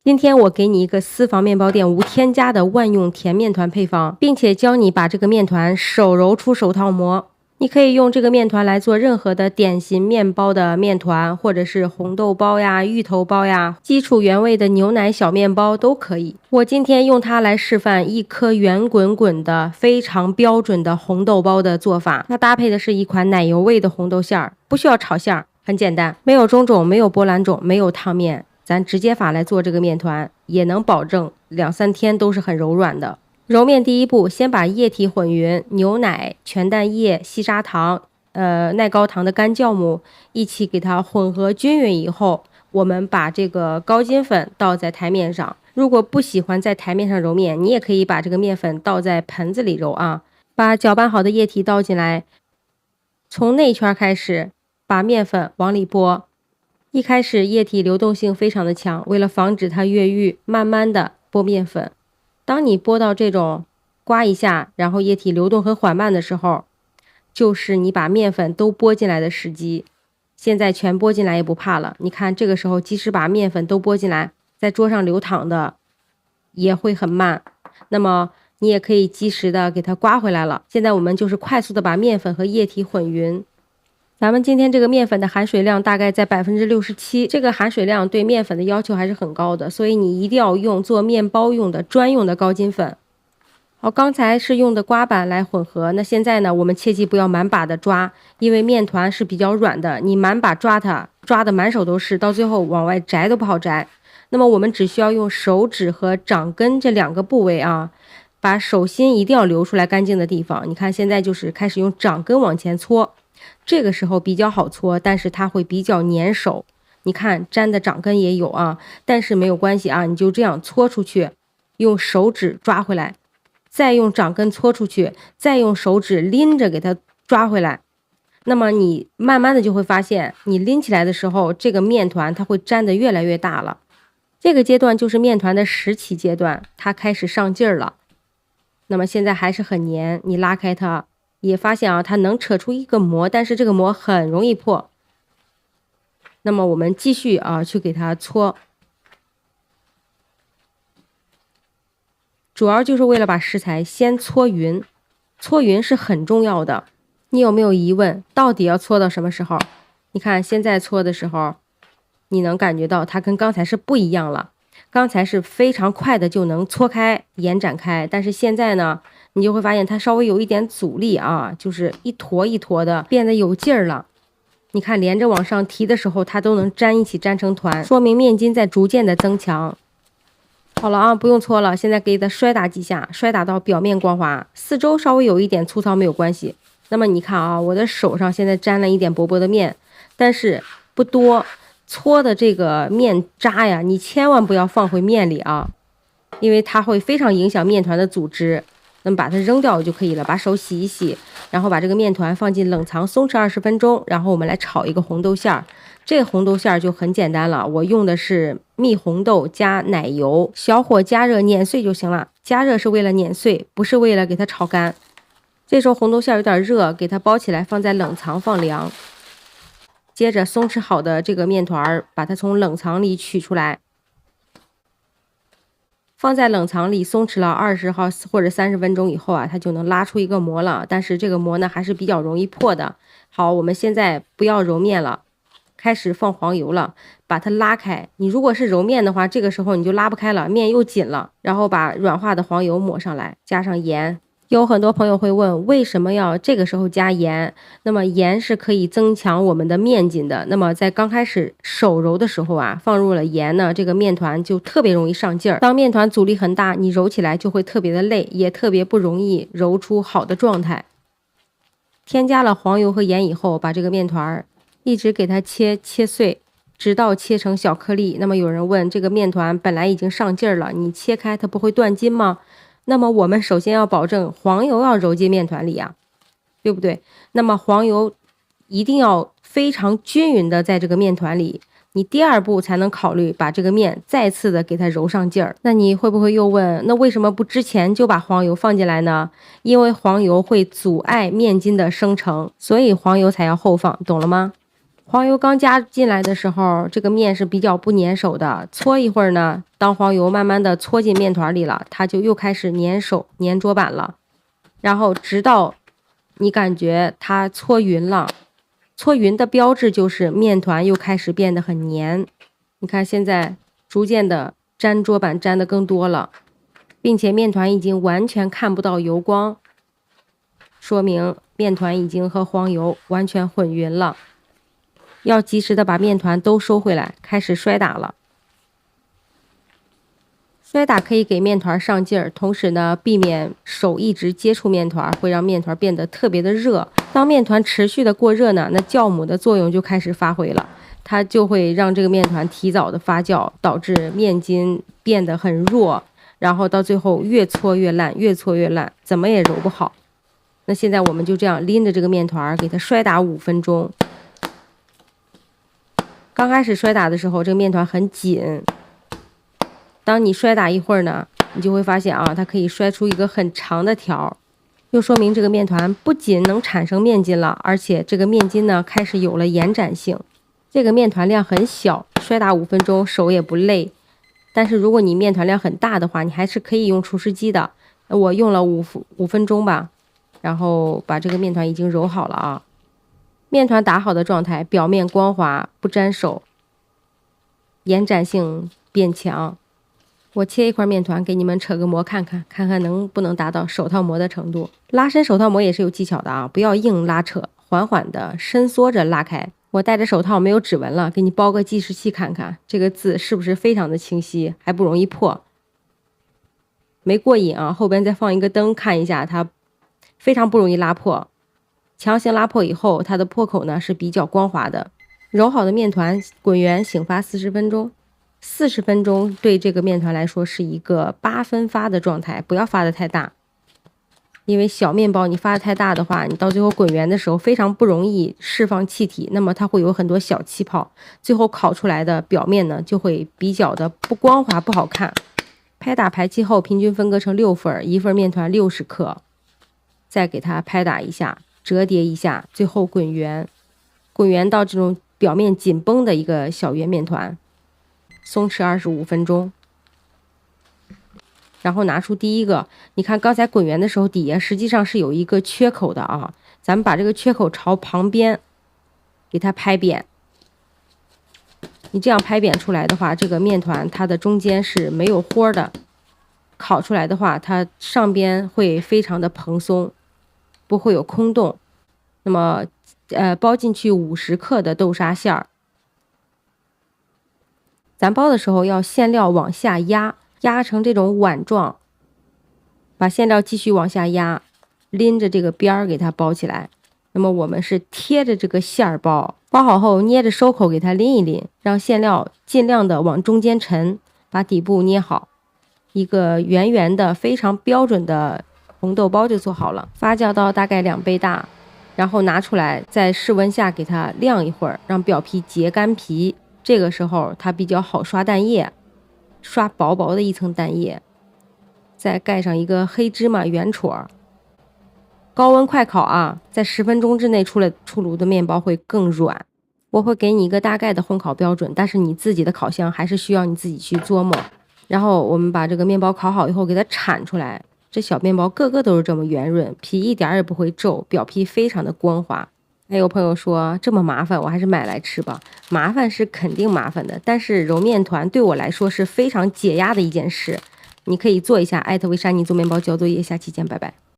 今天我给你一个私房面包店无添加的万用甜面团配方，并且教你把这个面团手揉出手套膜。你可以用这个面团来做任何的点心面包的面团，或者是红豆包呀、芋头包呀、基础原味的牛奶小面包都可以。我今天用它来示范一颗圆滚滚的非常标准的红豆包的做法。它搭配的是一款奶油味的红豆馅儿，不需要炒馅儿，很简单，没有中种，没有波兰种，没有烫面。咱直接法来做这个面团，也能保证2-3天都是很柔软的。揉面第一步，先把液体混匀，牛奶、全蛋液、细砂糖、耐高糖的干酵母一起给它混合均匀以后，我们把这个高筋粉倒在台面上。如果不喜欢在台面上揉面，你也可以把这个面粉倒在盆子里揉啊。把搅拌好的液体倒进来，从内圈开始，把面粉往里拨。一开始液体流动性非常的强，为了防止它越狱，慢慢的拨面粉。当你拨到这种刮一下，然后液体流动很缓慢的时候，就是你把面粉都拨进来的时机。现在全拨进来也不怕了，你看这个时候即使把面粉都拨进来，在桌上流淌的也会很慢，那么你也可以及时的给它刮回来了。现在我们就是快速的把面粉和液体混匀。咱们今天这个面粉的含水量大概在67%，这个含水量对面粉的要求还是很高的，所以你一定要用做面包用的专用的高筋粉。好，刚才是用的刮板来混合，那现在呢，我们切记不要满把的抓，因为面团是比较软的，你满把抓它，抓的满手都是，到最后往外摘都不好摘。那么我们只需要用手指和掌根这2个部位啊，把手心一定要留出来干净的地方。你看现在就是开始用掌根往前搓。这个时候比较好搓，但是它会比较粘手。你看粘的掌根也有啊，但是没有关系啊，你就这样搓出去，用手指抓回来，再用掌根搓出去，再用手指拎着给它抓回来。那么你慢慢的就会发现，你拎起来的时候，这个面团它会粘得越来越大了。这个阶段就是面团的时起阶段，它开始上劲儿了。那么现在还是很粘，你拉开它。也发现啊，它能扯出一个膜，但是这个膜很容易破。那么我们继续啊，去给它搓，主要就是为了把食材先搓匀，搓匀是很重要的。你有没有疑问？到底要搓到什么时候？你看现在搓的时候，你能感觉到它跟刚才是不一样了。刚才是非常快的就能搓开、延展开，但是现在呢？你就会发现它稍微有一点阻力啊，就是一坨一坨的，变得有劲儿了。你看连着往上提的时候，它都能粘一起粘成团，说明面筋在逐渐的增强。好了啊，不用搓了，现在给它摔打几下，摔打到表面光滑，四周稍微有一点粗糙没有关系。那么你看啊，我的手上现在沾了一点薄薄的面，但是不多，搓的这个面渣呀，你千万不要放回面里啊，因为它会非常影响面团的组织。那么把它扔掉就可以了，把手洗一洗，然后把这个面团放进冷藏松弛20分钟，然后我们来炒一个红豆馅儿。这个红豆馅儿就很简单了，我用的是蜜红豆加奶油，小火加热碾碎就行了。加热是为了碾碎，不是为了给它炒干。这时候红豆馅儿有点热，给它包起来放在冷藏放凉。接着松弛好的这个面团把它从冷藏里取出来。放在冷藏里松弛了20号或者30分钟以后啊，它就能拉出一个膜了。但是这个膜呢还是比较容易破的。好，我们现在不要揉面了，开始放黄油了，把它拉开。你如果是揉面的话，这个时候你就拉不开了，面又紧了。然后把软化的黄油抹上来，加上盐。有很多朋友会问，为什么要这个时候加盐？那么盐是可以增强我们的面筋的。那么在刚开始手揉的时候啊，放入了盐呢，这个面团就特别容易上劲儿。当面团阻力很大，你揉起来就会特别的累，也特别不容易揉出好的状态。添加了黄油和盐以后，把这个面团一直给它切碎，直到切成小颗粒。那么有人问，这个面团本来已经上劲儿了，你切开它不会断筋吗？那么我们首先要保证黄油要揉进面团里啊，对不对？那么黄油一定要非常均匀的在这个面团里，你第2步才能考虑把这个面再次的给它揉上劲儿。那你会不会又问，那为什么不之前就把黄油放进来呢？因为黄油会阻碍面筋的生成，所以黄油才要后放，懂了吗？黄油刚加进来的时候，这个面是比较不粘手的。搓一会儿呢，当黄油慢慢的搓进面团里了，它就又开始粘手、粘桌板了。然后直到你感觉它搓匀了，搓匀的标志就是面团又开始变得很黏。你看现在逐渐的粘桌板粘的更多了，并且面团已经完全看不到油光，说明面团已经和黄油完全混匀了。要及时的把面团都收回来，开始摔打了。摔打可以给面团上劲儿，同时呢，避免手一直接触面团，会让面团变得特别的热。当面团持续的过热呢，那酵母的作用就开始发挥了，它就会让这个面团提早的发酵，导致面筋变得很弱，然后到最后越搓越烂，越搓越烂，怎么也揉不好。那现在我们就这样拎着这个面团，给它摔打5分钟。刚开始摔打的时候，这个面团很紧。当你摔打一会儿呢，你就会发现啊，它可以摔出一个很长的条，又说明这个面团不仅能产生面筋了，而且这个面筋呢开始有了延展性。这个面团量很小，摔打5分钟手也不累。但是如果你面团量很大的话，你还是可以用厨师机的。我用了5分钟吧，然后把这个面团已经揉好了啊。面团打好的状态，表面光滑不粘手，延展性变强。我切一块面团给你们扯个模看看，看看能不能达到手套膜的程度。拉伸手套膜也是有技巧的啊，不要硬拉扯，缓缓的伸缩着拉开。我戴着手套没有指纹了，给你包个计时器看看，这个字是不是非常的清晰，还不容易破。没过瘾啊，后边再放一个灯看一下，它非常不容易拉破。强行拉破以后，它的破口呢是比较光滑的。揉好的面团滚圆醒发40分钟。40分钟对这个面团来说是一个8分发的状态，不要发的太大，因为小面包你发的太大的话，你到最后滚圆的时候非常不容易释放气体，那么它会有很多小气泡，最后烤出来的表面呢就会比较的不光滑不好看。拍打排气后，平均分割成6份，一份面团60克，再给它拍打一下，折叠一下，最后滚圆，滚圆到这种表面紧绷的一个小圆面团。松弛25分钟，然后拿出第一个，你看刚才滚圆的时候底下实际上是有一个缺口的啊，咱们把这个缺口朝旁边给它拍扁。你这样拍扁出来的话，这个面团它的中间是没有豁的，烤出来的话它上边会非常的蓬松，不会有空洞。那么包进去50克的豆沙馅儿。咱包的时候要馅料往下压，压成这种碗状，把馅料继续往下压，拎着这个边儿给它包起来。那么我们是贴着这个馅儿包，包好后捏着收口给它拎一拎，让馅料尽量的往中间沉，把底部捏好，一个圆圆的非常标准的红豆包就做好了。发酵到大概2倍大，然后拿出来在室温下给它晾一会儿，让表皮结干皮。这个时候它比较好刷蛋液，刷薄薄的一层蛋液，再盖上一个黑芝麻圆戳。高温快烤啊，在10分钟之内出炉的面包会更软。我会给你一个大概的烘烤标准，但是你自己的烤箱还是需要你自己去琢磨。然后我们把这个面包烤好以后给它铲出来，这小面包个个都是这么圆润，皮一点也不会皱，表皮非常的光滑。还有朋友说这么麻烦，我还是买来吃吧。麻烦是肯定麻烦的，但是揉面团对我来说是非常解压的一件事。你可以做一下，艾特维莎妮做面包交作业，下期见，拜拜。